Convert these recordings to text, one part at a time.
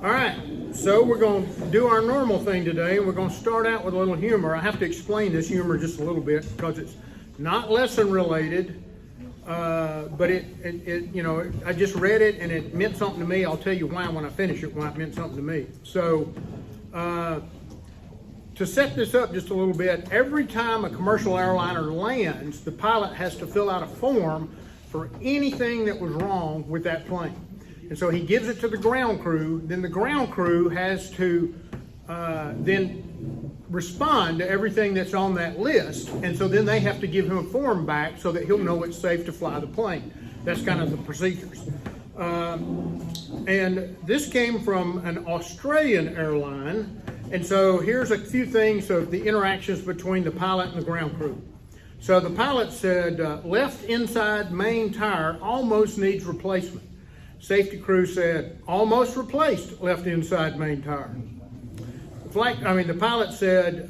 All right, so we're going to do our normal thing today, and we're going to start out with a little humor. I have to explain this humor just a little bit because it's not lesson related, but I just read it and it meant something to me. I'll tell you why when I finish it, why it meant something to me. So, to set this up just a little bit, every time a commercial airliner lands, the pilot has to fill out a form for anything that was wrong with that plane. And so he gives it to the ground crew, then the ground crew has to then respond to everything that's on that list, and so then they have to give him a form back so that he'll know it's safe to fly the plane. That's kind of the procedures. And this came from an Australian airline, and so here's a few things of the interactions between the pilot and the ground crew. So the pilot said, left inside main tire almost needs replacement. Safety crew said, almost replaced left inside main tire. The pilot said,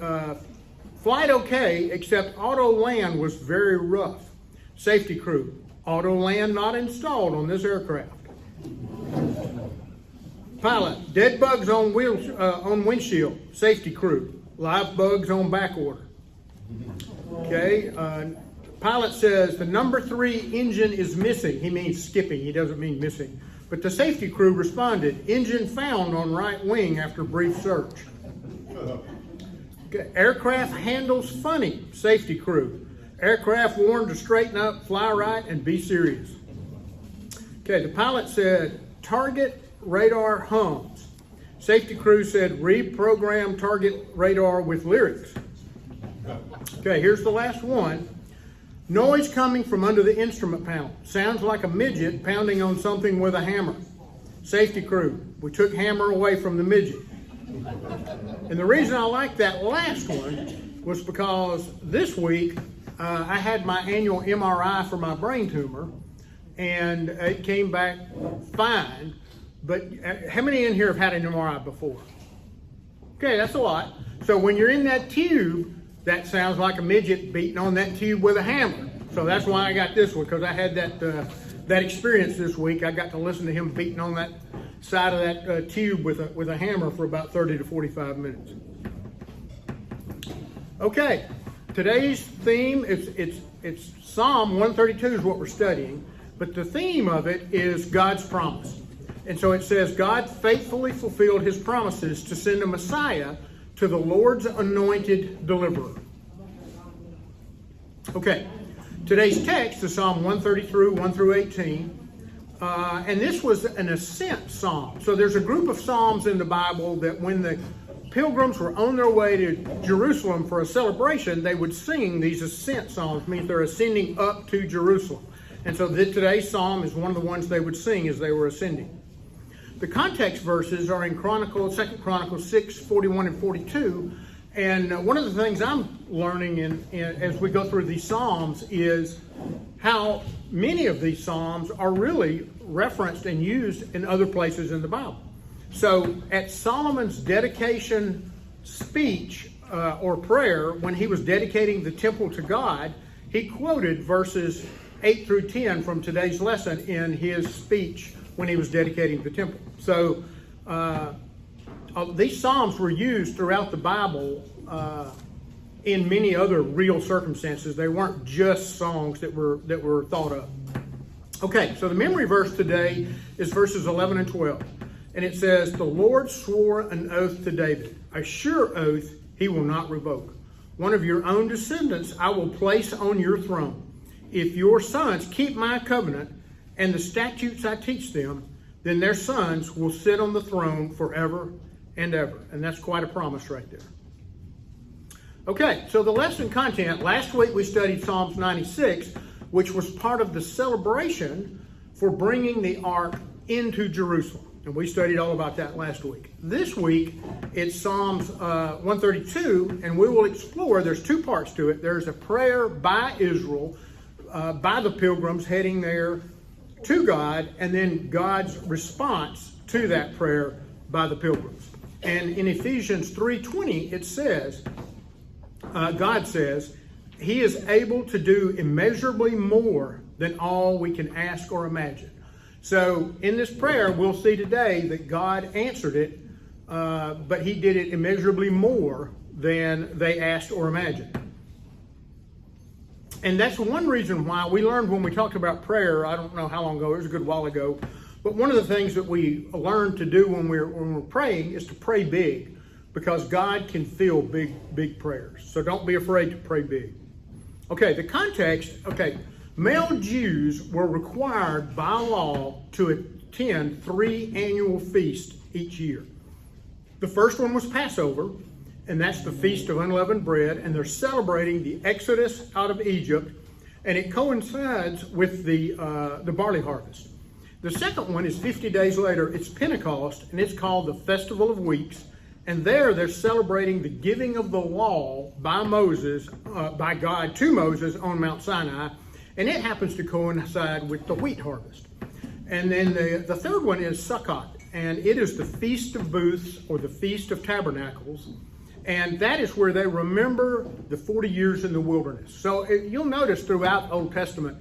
flight okay, except auto land was very rough. Safety crew, auto land not installed on this aircraft. Pilot, dead bugs on windshield. Safety crew, live bugs on back order. Okay, pilot says the number 3 engine is missing. He means skipping, he doesn't mean missing. But the safety crew responded, engine found on right wing after brief search. Okay. Aircraft handles funny. Safety crew, aircraft warned to straighten up, fly right, and be serious. Okay, the pilot said, target radar hums. Safety crew said, reprogram target radar with lyrics. Okay, here's the last one. Noise coming from under the instrument panel. Sounds like a midget pounding on something with a hammer. Safety crew, we took hammer away from the midget. And the reason I like that last one was because this week I had my annual MRI for my brain tumor, and it came back fine. But how many in here have had an MRI before? Okay, that's a lot. So when you're in that tube, that sounds like a midget beating on that tube with a hammer. So that's why I got this one, because I had that experience this week. I got to listen to him beating on that side of that tube with a hammer for about 30 to 45 minutes. Okay, today's theme it's Psalm 132 is what we're studying, but the theme of it is God's promise. And so it says, God faithfully fulfilled his promises to send a Messiah to the Lord's anointed deliverer. Okay, today's text is Psalm 133, 1 through 18. And this was an Ascent Psalm. So there's a group of Psalms in the Bible that when the pilgrims were on their way to Jerusalem for a celebration, they would sing these Ascent Psalms, means they're ascending up to Jerusalem. And so today's Psalm is one of the ones they would sing as they were ascending. The context verses are in 2 Chronicles 6, 41 and 42. And one of the things I'm learning as we go through these Psalms is how many of these Psalms are really referenced and used in other places in the Bible. So at Solomon's dedication speech or prayer, when he was dedicating the temple to God, he quoted verses 8 through 10 from today's lesson in his speech when he was dedicating the temple. So these Psalms were used throughout the Bible in many other real circumstances. They weren't just songs that were thought of. Okay, so the memory verse today is verses 11 and 12. And it says, the Lord swore an oath to David, a sure oath he will not revoke. One of your own descendants I will place on your throne. If your sons keep my covenant and the statutes I teach them, then their sons will sit on the throne forever and ever. And that's quite a promise right there. Okay, so the lesson content, last week we studied Psalms 96, which was part of the celebration for bringing the ark into Jerusalem. And we studied all about that last week. This week, it's Psalms 132, and we will explore, there's 2 parts to it. There's a prayer by Israel, by the pilgrims heading there to God, and then God's response to that prayer by the pilgrims. And in Ephesians 3:20, it says, God says, he is able to do immeasurably more than all we can ask or imagine. So in this prayer, we'll see today that God answered it, but he did it immeasurably more than they asked or imagined. And that's one reason why we learned when we talked about prayer, I don't know how long ago, it was a good while ago, but one of the things that we learned to do when we're praying is to pray big, because God can fill big prayers. So don't be afraid to pray big. Okay, the context, male Jews were required by law to attend 3 annual feasts each year. The first one was Passover, and that's the Feast of Unleavened Bread, and they're celebrating the Exodus out of Egypt, and it coincides with the barley harvest. The second one is 50 days later. It's Pentecost, and it's called the Festival of Weeks, and there they're celebrating the giving of the law by Moses, by God to Moses on Mount Sinai, and it happens to coincide with the wheat harvest. And then the third one is Sukkot, and it is the Feast of Booths, or the Feast of Tabernacles, and that is where they remember the 40 years in the wilderness. So you'll notice throughout the Old Testament,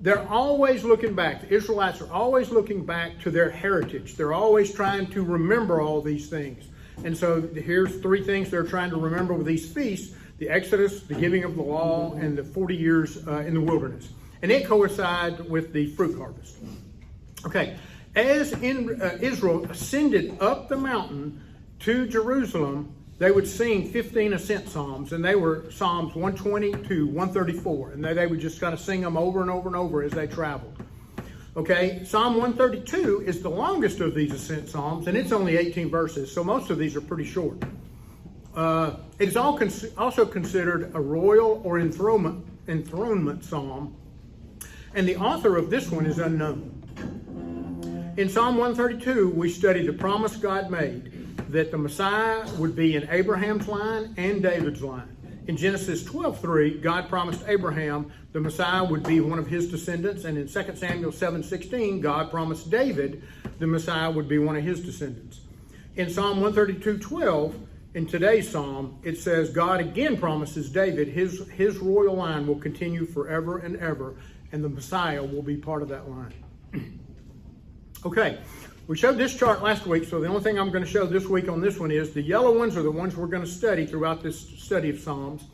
they're always looking back. The Israelites are always looking back to their heritage. They're always trying to remember all these things. And so here's 3 things they're trying to remember with these feasts: the Exodus, the giving of the law, and the 40 years in the wilderness. And it coincides with the fruit harvest. Okay, as Israel ascended up the mountain to Jerusalem, they would sing 15 Ascent Psalms, and they were Psalms 120 to 134, and they would just kind of sing them over and over and over as they traveled. Okay, Psalm 132 is the longest of these Ascent Psalms, and it's only 18 verses, so most of these are pretty short. It is also considered a royal or enthronement psalm, and the author of this one is unknown. In Psalm 132, we study the promise God made that the Messiah would be in Abraham's line and David's line. In Genesis 12:3, God promised Abraham the Messiah would be one of his descendants, and in 2 Samuel 7:16, God promised David the Messiah would be one of his descendants. In Psalm 132:12, in today's psalm, it says God again promises David his royal line will continue forever and ever, and the Messiah will be part of that line. Okay. We showed this chart last week, so the only thing I'm going to show this week on this one is the yellow ones are the ones we're going to study throughout this study of Psalms.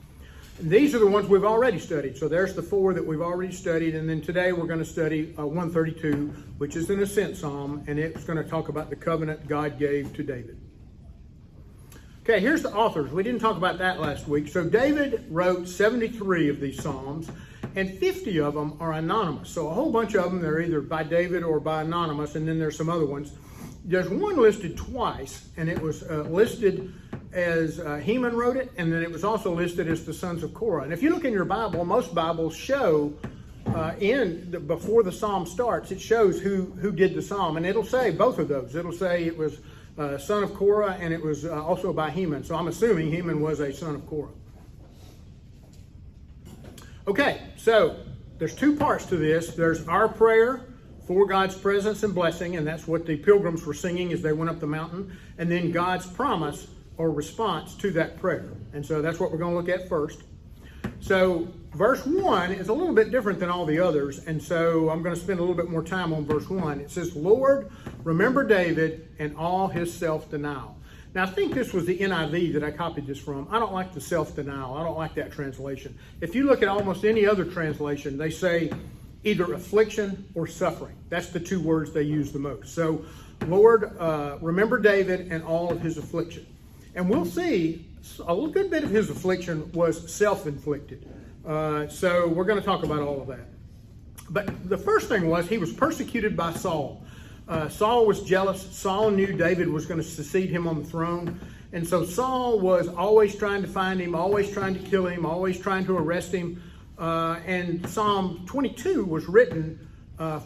And these are the ones we've already studied. So there's the 4 that we've already studied, and then today we're going to study 132, which is an Ascent Psalm, and it's going to talk about the covenant God gave to David. Okay, here's the authors. We didn't talk about that last week. So David wrote 73 of these Psalms, and 50 of them are anonymous. So a whole bunch of them, they're either by David or by anonymous, and then there's some other ones. There's one listed twice, and it was listed as Heman wrote it, and then it was also listed as the sons of Korah. And if you look in your Bible, most Bibles show before the psalm starts, it shows who did the psalm, and it'll say both of those. It'll say it was son of Korah, and it was also by Heman. So I'm assuming Heman was a son of Korah. Okay, so there's 2 parts to this. There's our prayer for God's presence and blessing, and that's what the pilgrims were singing as they went up the mountain, and then God's promise or response to that prayer. And so that's what we're going to look at first. So verse 1 is a little bit different than all the others, and so I'm going to spend a little bit more time on verse 1. It says, Lord, remember David and all his self-denial. Now, I think this was the NIV that I copied this from. I don't like the self-denial. I don't like that translation. If you look at almost any other translation, they say either affliction or suffering. That's the 2 words they use the most. So, Lord, remember David and all of his affliction. And we'll see a good bit of his affliction was self-inflicted. So we're going to talk about all of that. But the first thing was he was persecuted by Saul. Saul was jealous. Saul knew David was going to succeed him on the throne. And so Saul was always trying to find him, always trying to kill him, always trying to arrest him. And Psalm 22 was written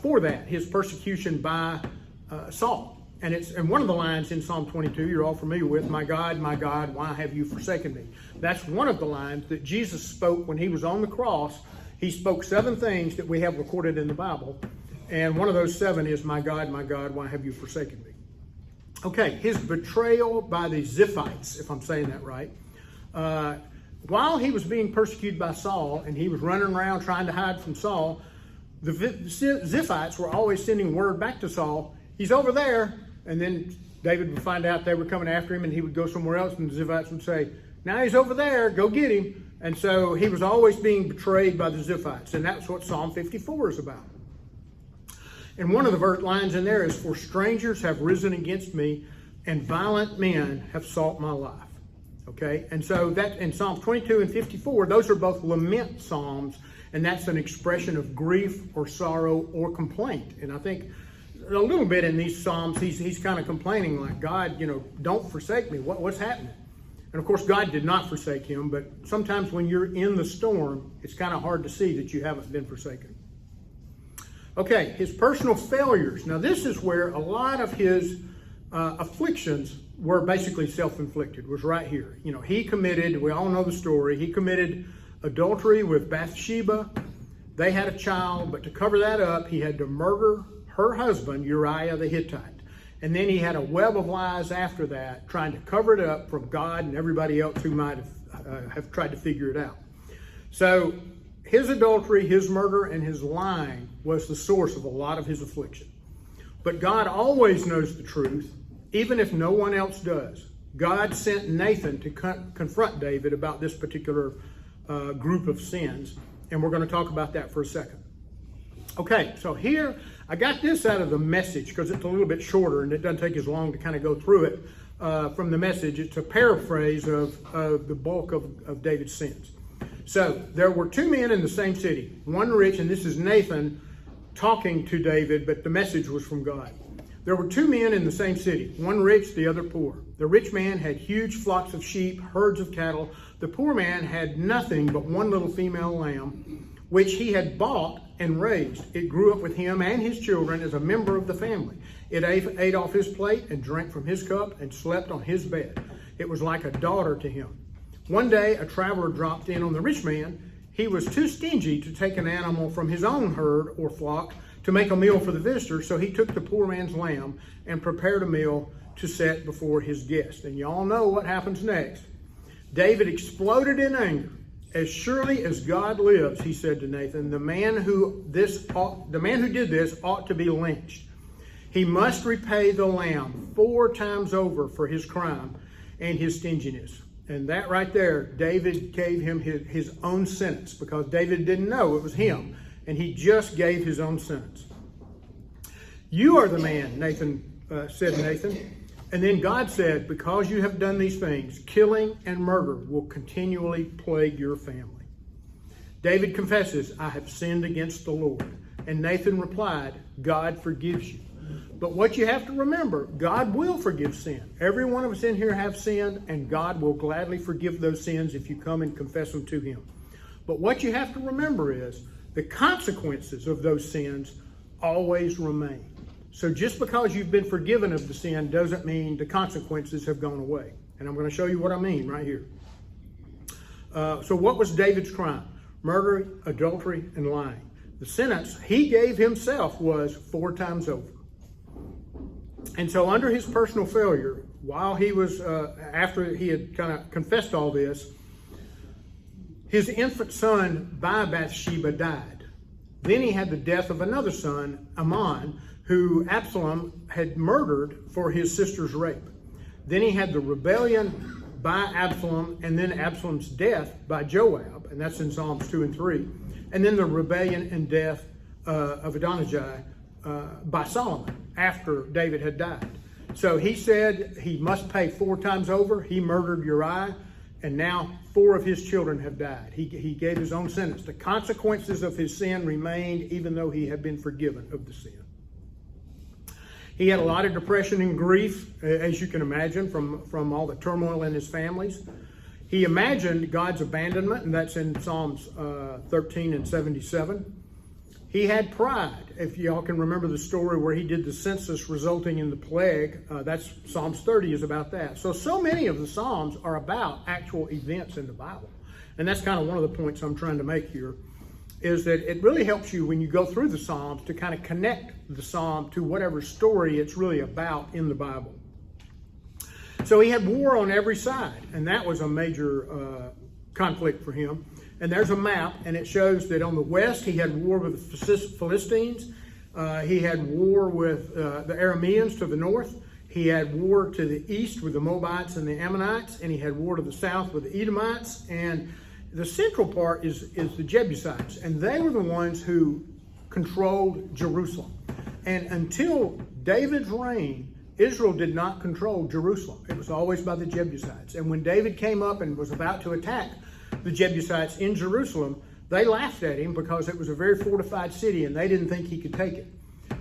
for that, his persecution by Saul. And one of the lines in Psalm 22 you're all familiar with, my God, why have you forsaken me? That's one of the lines that Jesus spoke when he was on the cross. He spoke 7 things that we have recorded in the Bible. And one of those 7 is, my God, why have you forsaken me? Okay, his betrayal by the Ziphites, if I'm saying that right. While he was being persecuted by Saul, and he was running around trying to hide from Saul, the Ziphites were always sending word back to Saul, he's over there. And then David would find out they were coming after him, and he would go somewhere else, and the Ziphites would say, now he's over there, go get him. And so he was always being betrayed by the Ziphites, and that's what Psalm 54 is about. And one of the lines in there is, for strangers have risen against me, and violent men have sought my life. Okay, and so that in Psalms 22 and 54, those are both lament psalms, and that's an expression of grief or sorrow or complaint. And I think a little bit in these psalms, he's kind of complaining like, God, don't forsake me. What's happening? And of course, God did not forsake him, but sometimes when you're in the storm, it's kind of hard to see that you haven't been forsaken. Okay, his personal failures. Now, this is where a lot of his afflictions were basically self-inflicted, was right here. He committed, we all know the story, he committed adultery with Bathsheba. They had a child, but to cover that up, he had to murder her husband, Uriah the Hittite. And then he had a web of lies after that, trying to cover it up from God and everybody else who might have tried to figure it out. So his adultery, his murder, and his lying was the source of a lot of his affliction. But God always knows the truth, even if no one else does. God sent Nathan to confront David about this particular group of sins, and we're going to talk about that for a second. Okay, so here, I got this out of the Message because it's a little bit shorter and it doesn't take as long to kind of go through it from the Message. It's a paraphrase of the bulk of David's sins. So, there were two men in the same city, one rich, and this is Nathan talking to David, but the message was from God. There were two men in the same city, one rich, the other poor. The rich man had huge flocks of sheep, herds of cattle. The poor man had nothing but one little female lamb, which he had bought and raised. It grew up with him and his children as a member of the family. It ate off his plate and drank from his cup and slept on his bed. It was like a daughter to him. One day, a traveler dropped in on the rich man. He was too stingy to take an animal from his own herd or flock to make a meal for the visitor, so he took the poor man's lamb and prepared a meal to set before his guest. And you all know what happens next. David exploded in anger. As surely as God lives, he said to Nathan, the man who did this ought to be lynched. He must repay the lamb 4 times over for his crime and his stinginess. And that right there, David gave him his own sentence, because David didn't know it was him, and he just gave his own sentence. You are the man, said Nathan. And then God said, because you have done these things, killing and murder will continually plague your family. David confesses, I have sinned against the Lord. And Nathan replied, God forgives you. But what you have to remember, God will forgive sin. Every one of us in here have sinned, and God will gladly forgive those sins if you come and confess them to him. But what you have to remember is the consequences of those sins always remain. So just because you've been forgiven of the sin doesn't mean the consequences have gone away. And I'm going to show you what I mean right here. So what was David's crime? Murder, adultery, and lying. The sentence he gave himself was 4 times over. And so under his personal failure, while he was, after he had kind of confessed all this, his infant son by Bathsheba died. Then he had the death of another son, Ammon, who Absalom had murdered for his sister's rape. Then he had the rebellion by Absalom, and then Absalom's death by Joab, and that's in Psalms 2 and 3. And then the rebellion and death of Adonijah by Solomon after David had died. So he said he must pay 4 times over. He murdered Uriah, and now 4 of his children have died. He gave his own sentence. The consequences of his sin remained even though he had been forgiven of the sin. He had a lot of depression and grief, as you can imagine, from all the turmoil in his families. He imagined God's abandonment, and that's in Psalms 13 and 77. He had pride. If y'all can remember the story where he did the census resulting in the plague, that's Psalms 30 is about that. So many of the Psalms are about actual events in the Bible. And that's kind of one of the points I'm trying to make here, is that it really helps you when you go through the Psalms to kind of connect the Psalm to whatever story it's really about in the Bible. So he had war on every side, and that was a major conflict for him. And there's a map, and it shows that on the west he had war with the Philistines. He had war with the Arameans to the north. He had war to the east with the Moabites and the Ammonites, and he had war to the south with the Edomites. And the central part is the Jebusites, and they were the ones who controlled Jerusalem. And until David's reign, Israel did not control Jerusalem. It was always by the Jebusites. And when David came up and was about to attack the Jebusites in Jerusalem, they laughed at him because it was a very fortified city and they didn't think he could take it.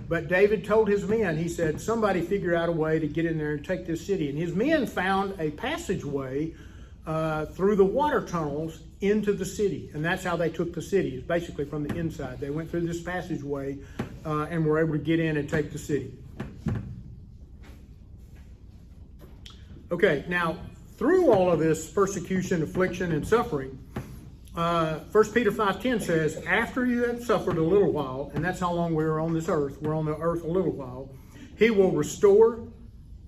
But David told his men, he said, somebody figure out a way to get in there and take this city. And his men found a passageway through the water tunnels into the city. And that's how they took the city, is basically from the inside. They went through this passageway and were able to get in and take the city. Okay, now, through all of this persecution, affliction, and suffering, 1 Peter 5:10 says, after you have suffered a little while, and that's how long we're on this earth, we're on the earth a little while, he will restore,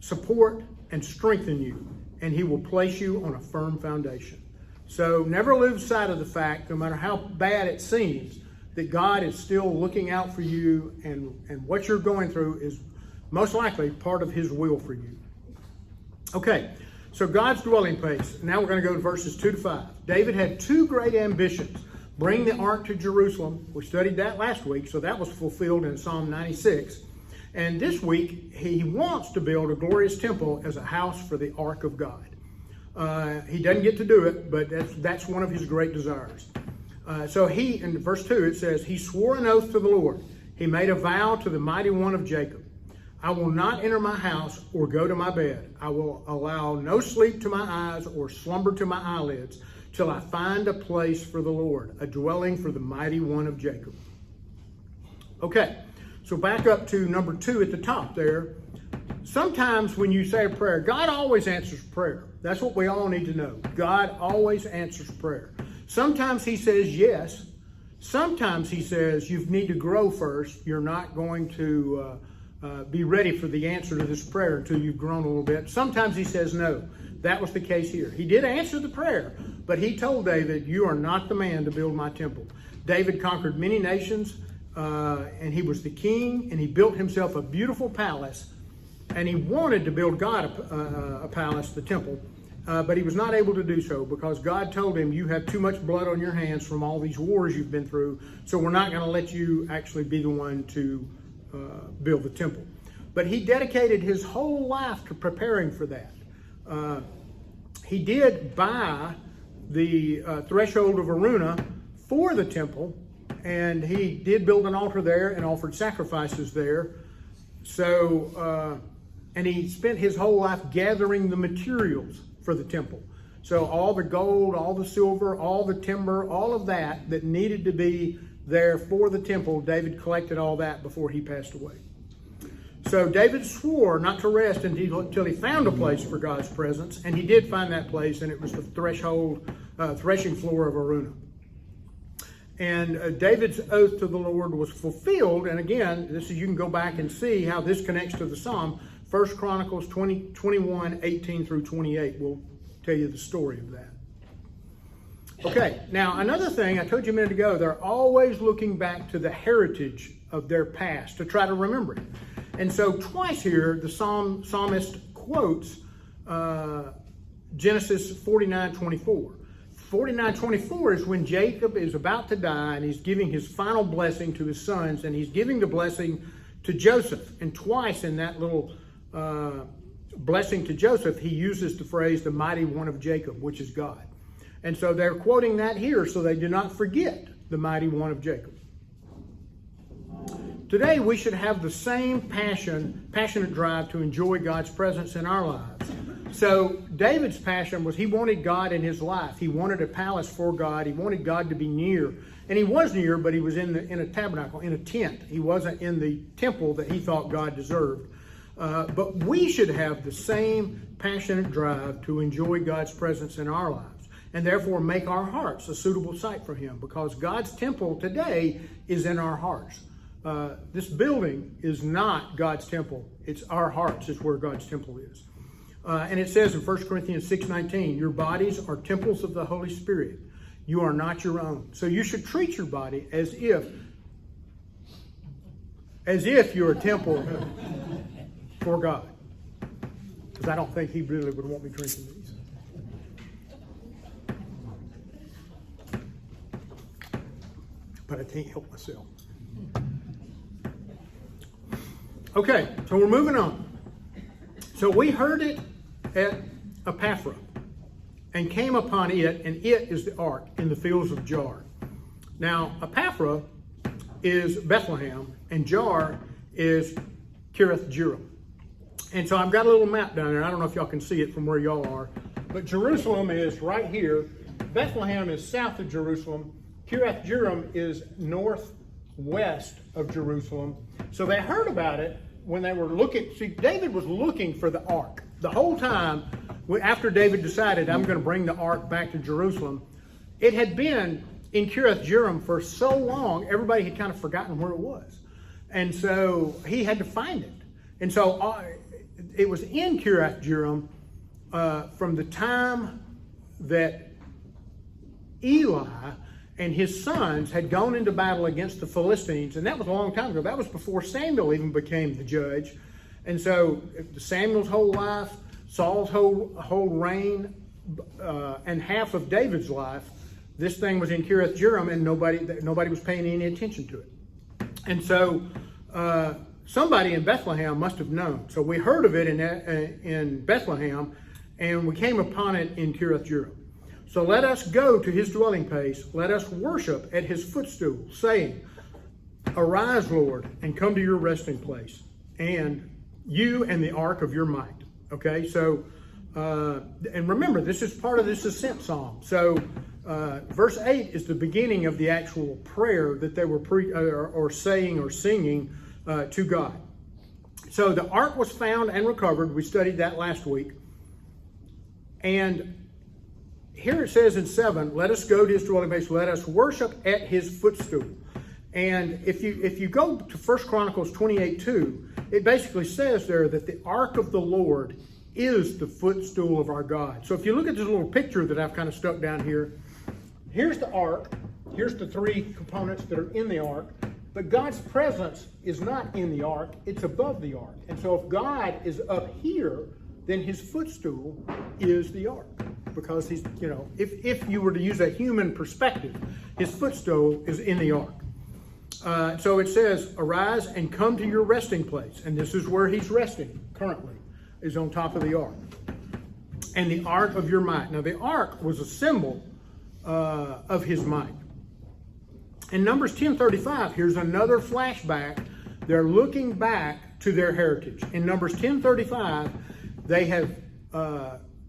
support, and strengthen you, and he will place you on a firm foundation. So never lose sight of the fact, no matter how bad it seems, that God is still looking out for you, and what you're going through is most likely part of his will for you. Okay, so God's dwelling place. Now we're going to go to verses 2 to 5. David had two great ambitions. Bring the ark to Jerusalem. We studied that last week, so that was fulfilled in Psalm 96. And this week, he wants to build a glorious temple as a house for the ark of God. He doesn't get to do it, but that's one of his great desires. So he, in verse 2, it says, he swore an oath to the Lord. He made a vow to the mighty one of Jacob. I will not enter my house or go to my bed. I will allow no sleep to my eyes or slumber to my eyelids till I find a place for the Lord, a dwelling for the mighty one of Jacob. Okay, so back up to number 2 at the top there. Sometimes when you say a prayer, God always answers prayer. That's what we all need to know. God always answers prayer. Sometimes he says yes. Sometimes he says you need to grow first. You're not going to be ready for the answer to this prayer until you've grown a little bit. Sometimes he says no. That was the case here. He did answer the prayer, but he told David, you are not the man to build my temple. David conquered many nations, and he was the king, and he built himself a beautiful palace, and he wanted to build God a palace, the temple, but he was not able to do so because God told him, you have too much blood on your hands from all these wars you've been through, so we're not going to let you actually be the one to build the temple. But he dedicated his whole life to preparing for that. He did buy the threshold of Araunah for the temple, and he did build an altar there and offered sacrifices there. So, and he spent his whole life gathering the materials for the temple. So all the gold, all the silver, all the timber, all of that needed to be there for the temple, David collected all that before he passed away. So David swore not to rest until he found a place for God's presence, and he did find that place, and it was the threshing floor of Araunah. And David's oath to the Lord was fulfilled, and again, you can go back and see how this connects to the Psalm. 1 Chronicles 21, 18 through 28 will tell you the story of that. Okay, now another thing I told you a minute ago, they're always looking back to the heritage of their past to try to remember it. And so twice here, the psalmist quotes Genesis 49:24. 49:24 is when Jacob is about to die and he's giving his final blessing to his sons, and he's giving the blessing to Joseph. And twice in that little blessing to Joseph, he uses the phrase, the mighty one of Jacob, which is God. And so they're quoting that here so they do not forget the mighty one of Jacob. Today we should have the same passionate drive to enjoy God's presence in our lives. So David's passion was he wanted God in his life. He wanted a palace for God. He wanted God to be near. And he was near, but he was in a tabernacle, in a tent. He wasn't in the temple that he thought God deserved. But we should have the same passionate drive to enjoy God's presence in our lives, and therefore make our hearts a suitable site for him, because God's temple today is in our hearts. This building is not God's temple. It's our hearts is where God's temple is. And it says in 1 Corinthians 6:19, your bodies are temples of the Holy Spirit. You are not your own. So you should treat your body as if you're a temple for God. Because I don't think he really would want me drinking these. But I can't help myself. Okay, so we're moving on. So we heard it at Epaphra and came upon it, and it is the ark in the fields of Jar. Now, Epaphra is Bethlehem, and Jar is Kiriath Jearim. And so I've got a little map down there. I don't know if y'all can see it from where y'all are, but Jerusalem is right here. Bethlehem is south of Jerusalem. Kiriath Jearim is northwest of Jerusalem. So they heard about it when they were looking. See, David was looking for the ark the whole time. After David decided, I'm going to bring the ark back to Jerusalem, it had been in Kiriath Jearim for so long, everybody had kind of forgotten where it was. And so he had to find it. And so it was in Kiriath Jearim from the time that Eli and his sons had gone into battle against the Philistines, and that was a long time ago. That was before Samuel even became the judge. And so Samuel's whole life, Saul's whole reign, and half of David's life, this thing was in Kiriath Jearim, and nobody was paying any attention to it. And so somebody in Bethlehem must have known. So we heard of it in Bethlehem, and we came upon it in Kiriath Jearim. So let us go to his dwelling place. Let us worship at his footstool, saying, Arise, Lord, and come to your resting place, and you and the ark of your might. Okay, so, and remember, this is part of this Ascent Psalm. So, verse 8 is the beginning of the actual prayer that they were saying or singing to God. So the ark was found and recovered. We studied that last week. And here it says in 7, let us go to his dwelling place, let us worship at his footstool. And if you go to 1 Chronicles 28:2, it basically says there that the ark of the Lord is the footstool of our God. So if you look at this little picture that I've kind of stuck down here, here's the ark, here's the three components that are in the ark, but God's presence is not in the ark, it's above the ark. And so if God is up here, then his footstool is the ark. Because he's, if you were to use a human perspective, his footstool is in the ark. So it says, arise and come to your resting place. And this is where he's resting currently, is on top of the ark. And the ark of your might. Now the ark was a symbol of his might. In Numbers 10:35, here's another flashback. They're looking back to their heritage. In Numbers 10:35, they have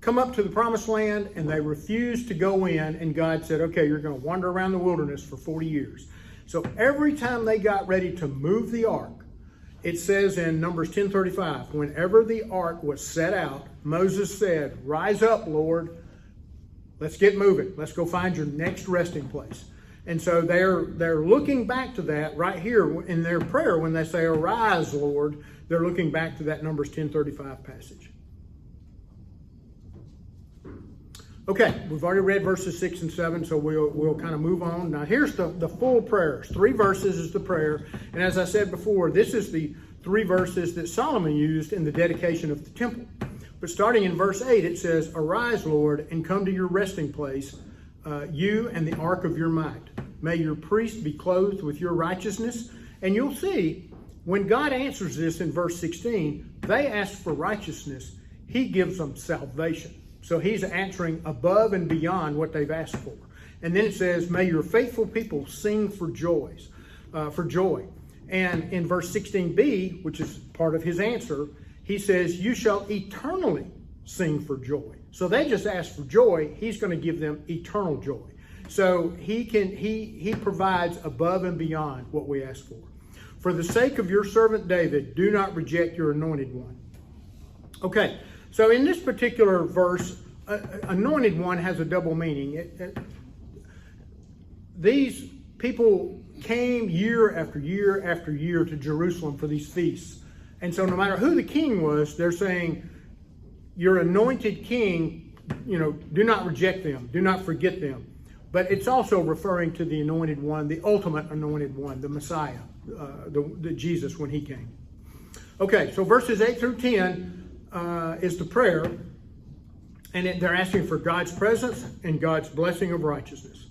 come up to the promised land and they refused to go in, and God said, okay, you're going to wander around the wilderness for 40 years. So every time they got ready to move the ark, it says in Numbers 10:35, whenever the ark was set out, Moses said, rise up, Lord, let's get moving. Let's go find your next resting place. And so they're looking back to that right here in their prayer. When they say, arise, Lord, they're looking back to that Numbers 10:35 passage. Okay, we've already read verses 6 and 7, so we'll kind of move on. Now here's the full prayers. 3 verses is the prayer. And as I said before, this is the 3 verses that Solomon used in the dedication of the temple. But starting in verse 8, it says, arise, Lord, and come to your resting place, you and the ark of your might. May your priests be clothed with your righteousness. And you'll see, when God answers this in verse 16, they ask for righteousness. He gives them salvation. So he's answering above and beyond what they've asked for. And then it says, may your faithful people sing for joy. And in verse 16b, which is part of his answer, he says, you shall eternally sing for joy. So they just asked for joy. He's going to give them eternal joy. So he provides above and beyond what we ask for. For the sake of your servant David, do not reject your anointed one. Okay. So in this particular verse, anointed one has a double meaning. These people came year after year after year to Jerusalem for these feasts. And so no matter who the king was, they're saying, your anointed king, do not reject them. Do not forget them. but it's also referring to the anointed one, the ultimate anointed one, the Messiah, the Jesus when he came. Okay, so verses 8 through 10 is the prayer, and they're asking for God's presence and God's blessing of righteousness.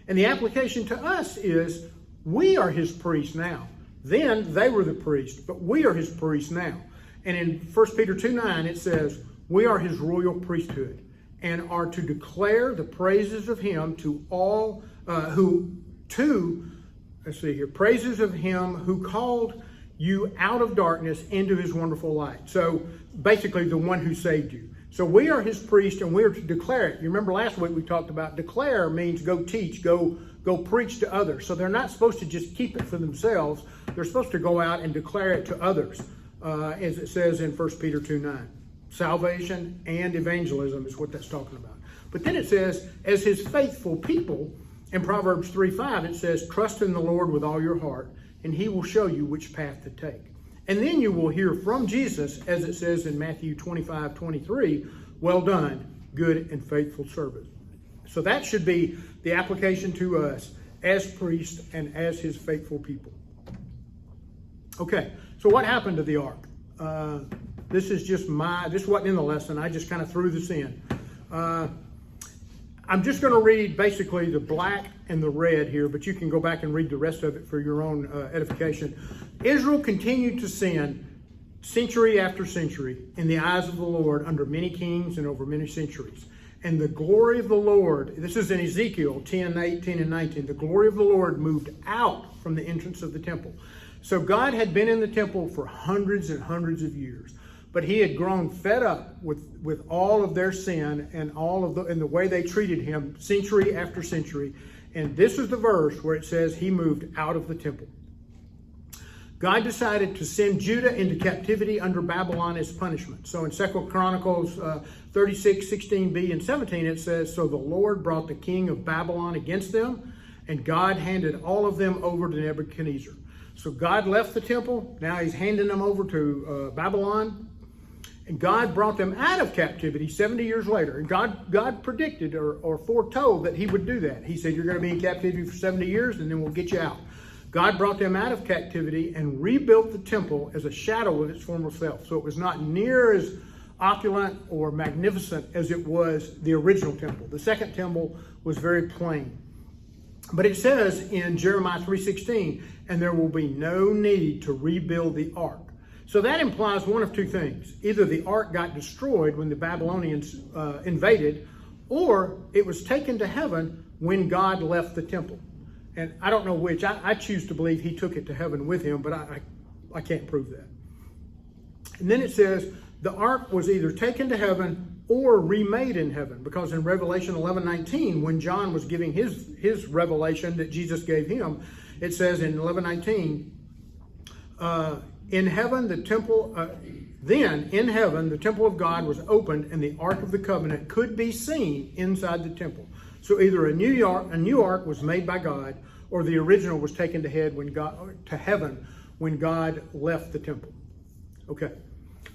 And the application to us is, we are his priests now. Then they were the priests, but we are his priests now. And in 1 Peter 2:9 it says, we are his royal priesthood and are to declare the praises of him to all praises of him who called you out of darkness into his wonderful light. So basically the one who saved you. So we are his priest and we are to declare it. You remember last week we talked about declare means go teach, go preach to others. So they're not supposed to just keep it for themselves. They're supposed to go out and declare it to others, as it says in 1 Peter 2:9. Salvation and evangelism is what that's talking about. But then it says, as his faithful people, in Proverbs 3:5, it says, trust in the Lord with all your heart, and he will show you which path to take. And then you will hear from Jesus, as it says in Matthew 25:23, well done, good and faithful servant. So that should be the application to us as priests and as his faithful people. Okay, so what happened to the ark? This wasn't in the lesson. I just kind of threw this in. I'm just going to read basically the black and the red here, but you can go back and read the rest of it for your own edification. Israel continued to sin century after century in the eyes of the Lord under many kings and over many centuries. And the glory of the Lord, this is in Ezekiel 10:18 and 19, the glory of the Lord moved out from the entrance of the temple. So God had been in the temple for hundreds and hundreds of years. But he had grown fed up with all of their sin and the way they treated him century after century. And this is the verse where it says he moved out of the temple. God decided to send Judah into captivity under Babylon as punishment. So in 2 Chronicles 36, 16b and 17, it says, so the Lord brought the king of Babylon against them, and God handed all of them over to Nebuchadnezzar. So God left the temple. Now he's handing them over to Babylon. And God brought them out of captivity 70 years later. And God predicted or foretold that he would do that. He said, you're going to be in captivity for 70 years and then we'll get you out. God brought them out of captivity and rebuilt the temple as a shadow of its former self. So it was not near as opulent or magnificent as it was the original temple. The second temple was very plain. But it says in Jeremiah 3:16, and there will be no need to rebuild the ark. So that implies one of two things. Either the ark got destroyed when the Babylonians invaded, or it was taken to heaven when God left the temple. And I don't know which. I choose to believe he took it to heaven with him, but I can't prove that. And then it says the ark was either taken to heaven or remade in heaven, because in Revelation 11:19, when John was giving his revelation that Jesus gave him, it says in 11:19, in heaven, the temple of God was opened, and the Ark of the Covenant could be seen inside the temple. So either a new ark was made by God, or the original was taken to heaven when God left the temple. Okay,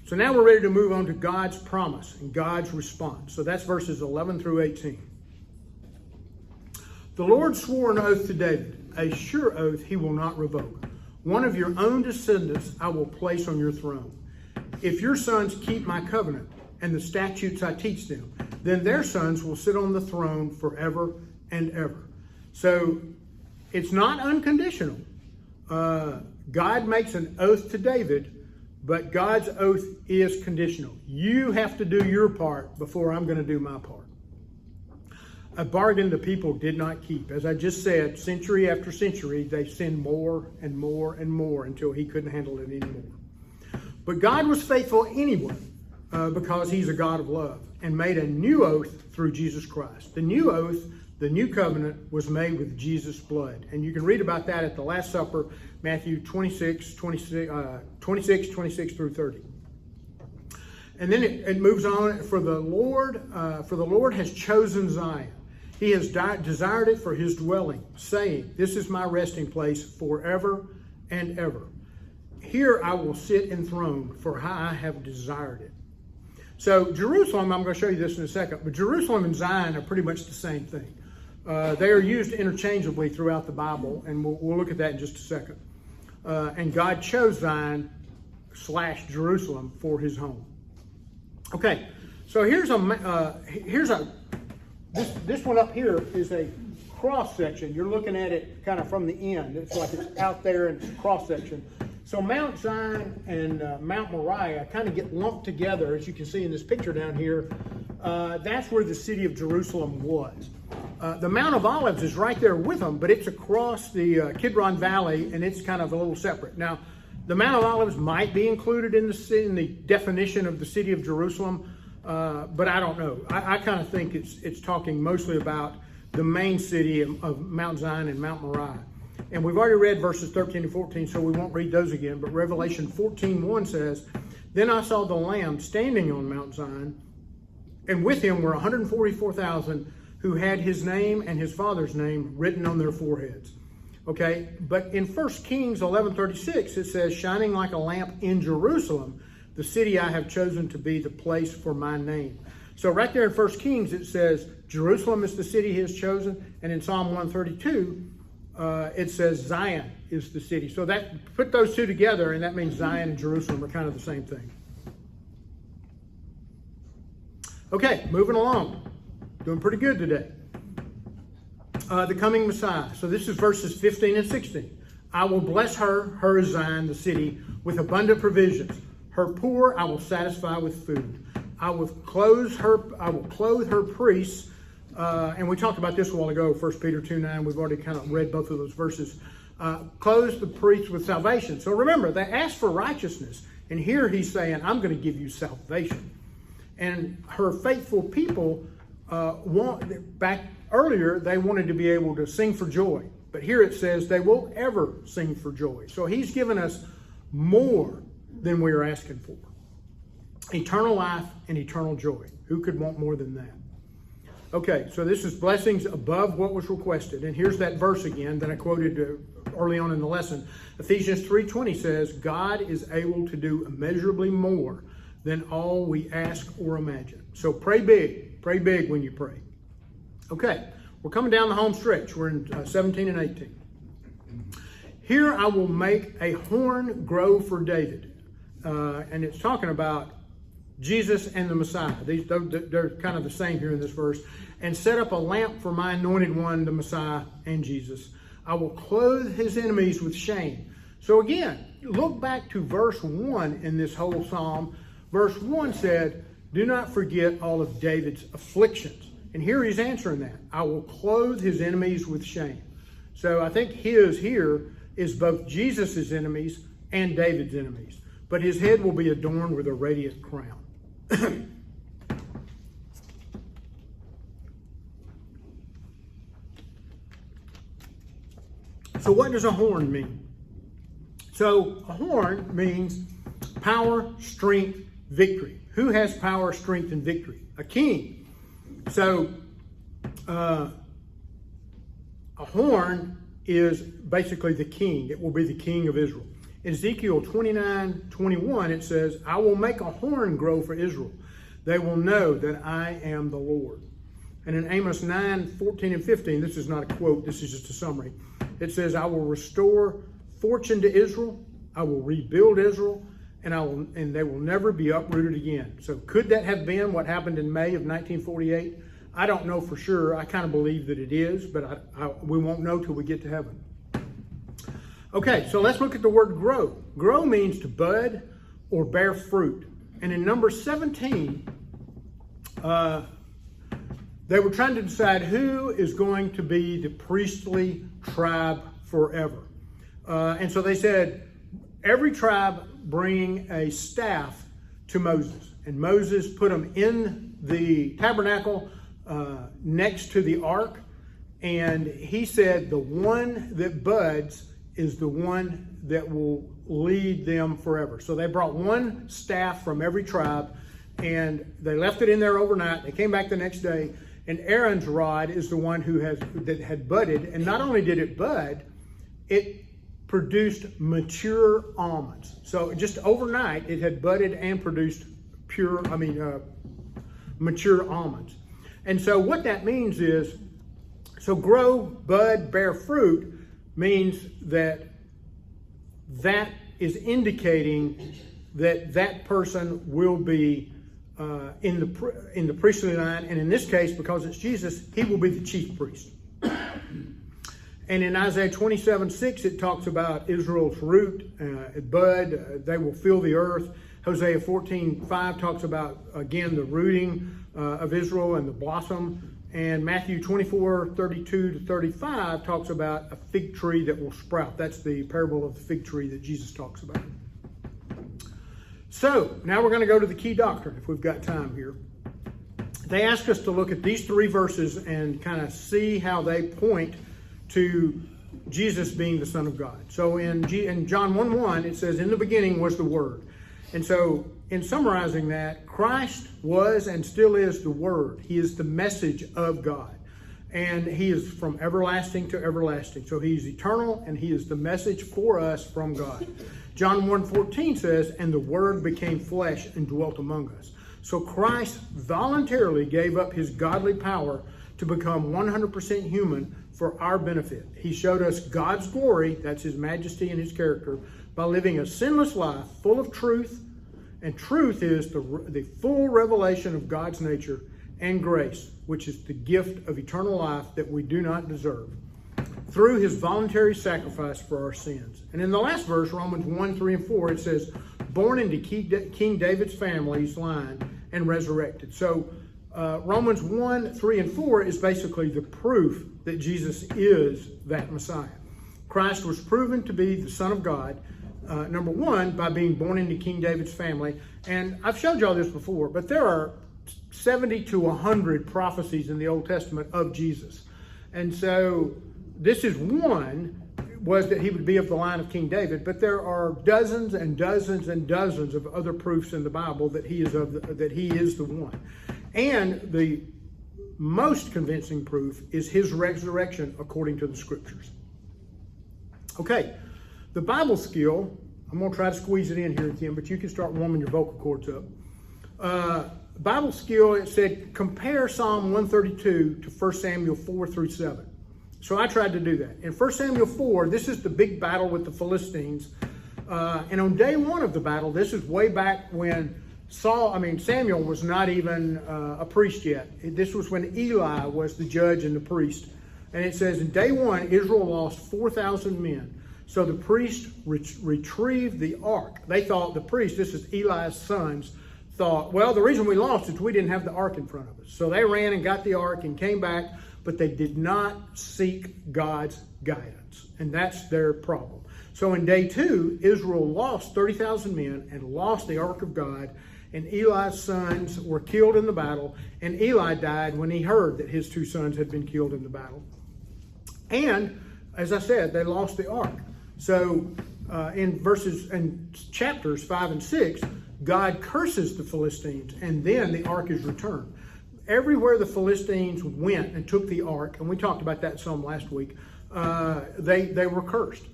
so now we're ready to move on to God's promise and God's response. So that's verses 11 through 18. The Lord swore an oath to David, a sure oath he will not revoke. One of your own descendants I will place on your throne. If your sons keep my covenant and the statutes I teach them, then their sons will sit on the throne forever and ever. So it's not unconditional. God makes an oath to David, but God's oath is conditional. You have to do your part before I'm going to do my part. A bargain the people did not keep. As I just said, century after century, they sinned more and more and more until he couldn't handle it anymore. But God was faithful anyway, because he's a God of love, and made a new oath through Jesus Christ. The new oath, the new covenant, was made with Jesus' blood. And you can read about that at the Last Supper, Matthew 26 through 30. And then it moves on. For the Lord has chosen Zion. He has desired it for his dwelling, saying, this is my resting place forever and ever. Here I will sit enthroned, for I have desired it. So Jerusalem, I'm going to show you this in a second, but Jerusalem and Zion are pretty much the same thing. They are used interchangeably throughout the Bible, and we'll look at that in just a second. And God chose Zion / Jerusalem for his home. Okay, so this one up here is a cross section. You're looking at it kind of from the end. It's like it's out there and it's a cross section. So Mount Zion and Mount Moriah kind of get lumped together, as you can see in this picture down here. That's where the city of Jerusalem was. The Mount of Olives is right there with them, but it's across the Kidron Valley, and it's kind of a little separate. Now, the Mount of Olives might be included in the definition of the city of Jerusalem, but I don't know. I kind of think it's talking mostly about the main city of Mount Zion and Mount Moriah. And we've already read verses 13 and 14, so we won't read those again. But Revelation 14:1 says, "Then I saw the Lamb standing on Mount Zion, and with him were 144,000 who had his name and his father's name written on their foreheads." Okay, but in 1 Kings 11:36, it says, "Shining like a lamp in Jerusalem, the city I have chosen to be the place for my name." So right there in 1 Kings, it says, Jerusalem is the city he has chosen. And in Psalm 132, it says Zion is the city. So put those two together, and that means Zion and Jerusalem are kind of the same thing. Okay, moving along. Doing pretty good today. The coming Messiah. So this is verses 15 and 16. "I will bless her is Zion, the city, with abundant provisions. Her poor I will satisfy with food. I will clothe her priests." And we talked about this a while ago, 1 Peter 2:9. We've already kind of read both of those verses. "Clothe the priests with salvation." So remember, they asked for righteousness. And here he's saying, I'm going to give you salvation. And her faithful people back earlier, they wanted to be able to sing for joy. But here it says they will ever sing for joy. So he's given us more than we are asking for. Eternal life and eternal joy. Who could want more than that? Okay, so this is blessings above what was requested. And here's that verse again that I quoted early on in the lesson. Ephesians 3:20 says, "God is able to do immeasurably more than all we ask or imagine." So pray big. Pray big when you pray. Okay, we're coming down the home stretch. We're in 17 and 18. "Here I will make a horn grow for David." And it's talking about Jesus and the Messiah. They're kind of the same here in this verse. "And set up a lamp for my anointed one, the Messiah and Jesus. I will clothe his enemies with shame." So again, look back to verse 1 in this whole psalm. Verse 1 said, "Do not forget all of David's afflictions." And here he's answering that. "I will clothe his enemies with shame." So I think his here is both Jesus' enemies and David's enemies. But his head will be adorned with a radiant crown. So what does a horn mean? So a horn means power, strength, victory. Who has power, strength, and victory? A king. So a horn is basically the king. It will be the king of Israel. In Ezekiel 29:21, it says, "I will make a horn grow for Israel. They will know that I am the Lord." And in Amos 9:14 and 15, this is not a quote, this is just a summary. It says, "I will restore fortune to Israel. I will rebuild Israel, and they will never be uprooted again." So could that have been what happened in May of 1948? I don't know for sure. I kind of believe that it is, but we won't know till we get to heaven. Okay, so let's look at the word grow. Grow means to bud or bear fruit. And in Numbers 17, they were trying to decide who is going to be the priestly tribe forever. And so they said, every tribe bring a staff to Moses. And Moses put them in the tabernacle next to the ark. And he said, the one that buds is the one that will lead them forever. So they brought one staff from every tribe, and they left it in there overnight. They came back the next day, and Aaron's rod is the one that had budded. And not only did it bud, it produced mature almonds. So just overnight, it had budded and produced mature almonds. And so what that means is So grow, bud, bear fruit means that is indicating that that person will be in the priestly line, and in this case, because it's Jesus, he will be the chief priest. And in Isaiah 27:6, it talks about Israel's root, bud, they will fill the earth. Hosea 14:5 talks about, again, the rooting of Israel and the blossom. And Matthew 24:32-35 talks about a fig tree that will sprout. That's the parable of the fig tree that Jesus talks about. So, now we're going to go to the key doctrine, if we've got time here. They ask us to look at these three verses and kind of see how they point to Jesus being the Son of God. So in John 1:1, it says, "In the beginning was the Word." And so, in summarizing that, Christ was and still is the Word. He is the message of God. And he is from everlasting to everlasting. So he's eternal, and he is the message for us from God. John 1:14 says, "And the Word became flesh and dwelt among us." So Christ voluntarily gave up his godly power to become 100% human for our benefit. He showed us God's glory, that's his majesty and his character, by living a sinless life full of truth. And truth is the full revelation of God's nature and grace, which is the gift of eternal life that we do not deserve, through his voluntary sacrifice for our sins. And in the last verse, Romans 1:3-4, it says, "Born into King David's family's line and resurrected." So Romans 1:3-4 is basically the proof that Jesus is that Messiah. Christ was proven to be the Son of God, number one, by being born into King David's family. And I've showed y'all this before, but there are 70 to 100 prophecies in the Old Testament of Jesus. And so this is one, was that he would be of the line of King David, but there are dozens and dozens and dozens of other proofs in the Bible that he is the one. And the most convincing proof is his resurrection according to the scriptures. Okay, the Bible skill, I'm going to try to squeeze it in here at the end, but you can start warming your vocal cords up. Bible skill, it said, compare Psalm 132 to 1 Samuel 4-7. So I tried to do that. In 1 Samuel 4, this is the big battle with the Philistines. And on day one of the battle, this is way back when Samuel was not even a priest yet. This was when Eli was the judge and the priest. And it says in day one, Israel lost 4,000 men. So the priest retrieved the ark. They thought the priest, this is Eli's sons, thought, well, the reason we lost is we didn't have the ark in front of us. So they ran and got the ark and came back, but they did not seek God's guidance. And that's their problem. So in day two, Israel lost 30,000 men and lost the ark of God. And Eli's sons were killed in the battle. And Eli died when he heard that his two sons had been killed in the battle. And, as I said, they lost the ark. So in chapters 5 and 6, God curses the Philistines, and then the ark is returned. Everywhere the Philistines went and took the ark, and we talked about that some last week, they were cursed.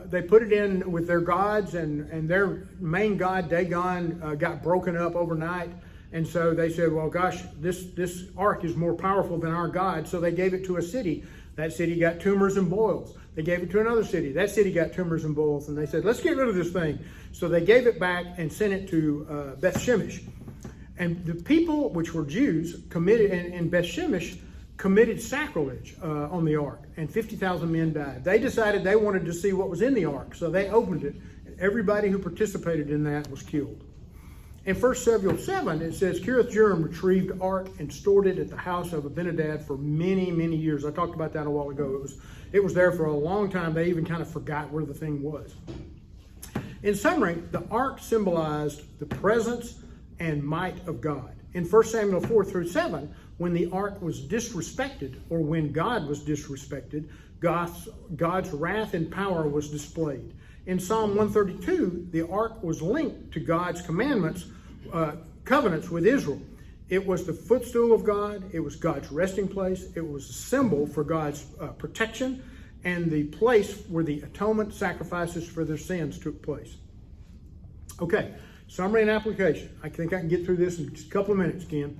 They put it in with their gods, and their main god, Dagon, got broken up overnight. And so they said, well, gosh, this ark is more powerful than our God. So they gave it to a city. That city got tumors and boils. They gave it to another city. That city got tumors and boils. And they said, let's get rid of this thing. So they gave it back and sent it to Beth Shemesh. And the people, which were Jews, committed in Beth Shemesh, committed sacrilege on the ark. And 50,000 men died. They decided they wanted to see what was in the ark. So they opened it. And everybody who participated in that was killed. In 1 Samuel 7, it says, Kiriath-Jearim retrieved the ark and stored it at the house of Abinadab for many, many years. I talked about that a while ago. It was there for a long time. They even kind of forgot where the thing was. In summary, the ark symbolized the presence and might of God. In 1 Samuel 4-7, when the ark was disrespected, or when God was disrespected, God's wrath and power was displayed. In Psalm 132, the ark was linked to God's commandments, covenants with Israel. It was the footstool of God. It was God's resting place. It was a symbol for God's protection and the place where the atonement sacrifices for their sins took place. Okay, summary and application. I think I can get through this in just a couple of minutes, Ken.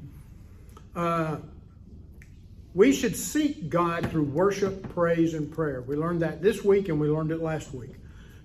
We should seek God through worship, praise, and prayer. We learned that this week and we learned it last week.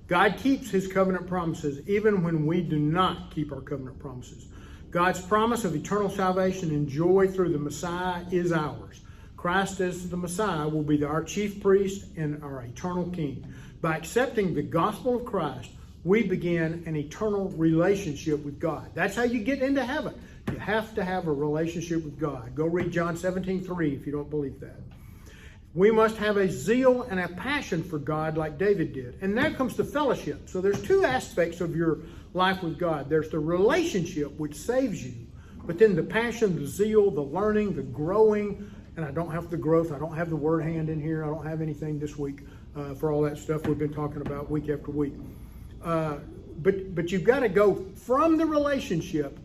God keeps his covenant promises even when we do not keep our covenant promises. God's promise of eternal salvation and joy through the Messiah is ours. Christ as the Messiah will be our chief priest and our eternal king. By accepting the gospel of Christ, we begin an eternal relationship with God. That's how you get into heaven. You have to have a relationship with God. Go read John 17:3 if you don't believe that. We must have a zeal and a passion for God like David did. And there comes the fellowship. So there's two aspects of your life with God. There's the relationship, which saves you. But then the passion, the zeal, the learning, the growing. And I don't have the growth. I don't have the word hand in here. I don't have anything this week for all that stuff we've been talking about week after week. But you've got to go from the relationship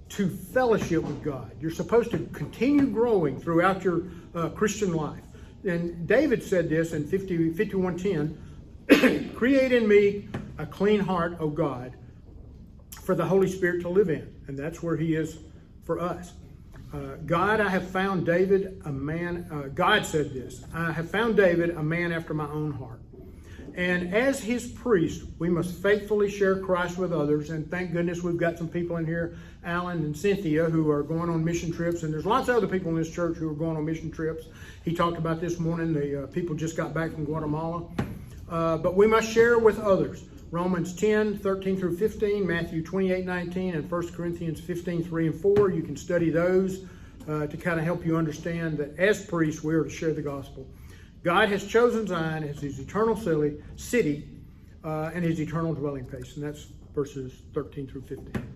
to fellowship with God. You're supposed to continue growing throughout your Christian life. And David said this in 51:10, create in me a clean heart, O God, for the Holy Spirit to live in. And that's where he is for us. God, I have found David a man, God said this, I have found David a man after my own heart. And as his priest, we must faithfully share Christ with others. And thank goodness we've got some people in here, Alan and Cynthia, who are going on mission trips. And there's lots of other people in this church who are going on mission trips. He talked about this morning. The people just got back from Guatemala. But we must share with others. Romans 10:13-15, Matthew 28:19, and 1 Corinthians 15:3 and 4. You can study those to kind of help you understand that as priests, we are to share the gospel. God has chosen Zion as his eternal city and his eternal dwelling place. And that's verses 13-15.